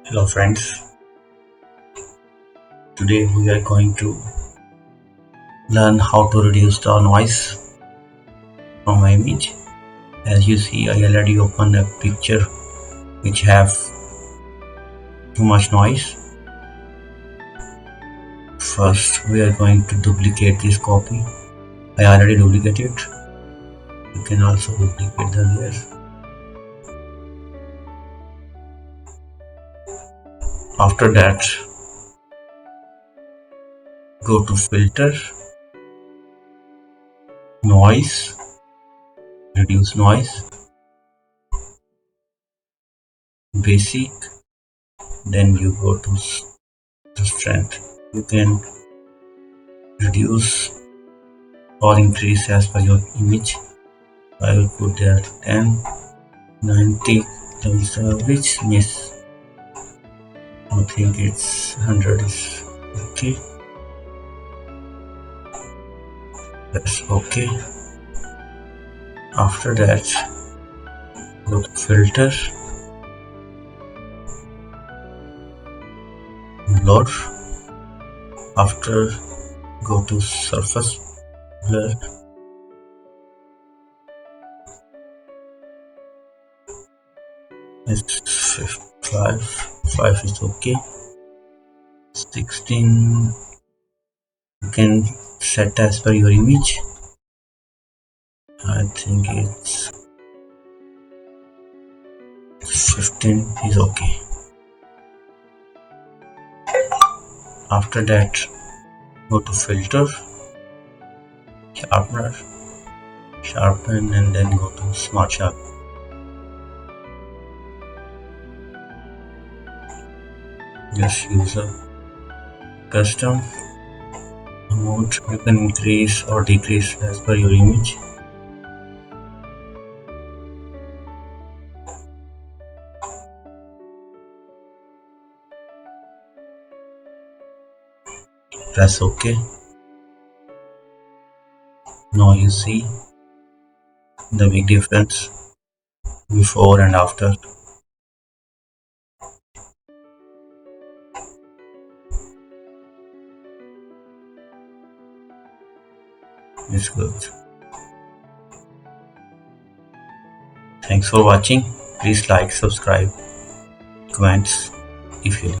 Hello friends, today we are going to learn how to reduce the noise from my image. As you see, I already opened a picture which have too much noise. First we are going to duplicate this copy. I already duplicated it. You can also duplicate the layers. After that, go to filter, noise, reduce noise, basic, then you go to the strength. You can reduce or increase as per your image. I will put there 10, 90, times which miss. I think it's 100 is okay. That's okay. After that, go to filter, blur. After, go to surface blur. It's 5 is okay. 16 you can set as per your image. I think it's 15 is okay. After that, go to filter, sharpen, and then go to smart sharp. Just use a custom amount. You can increase or decrease as per your image. Press OK. Now you see the big difference before and after. It's good. Thanks for watching. Please like, subscribe, comments if you like.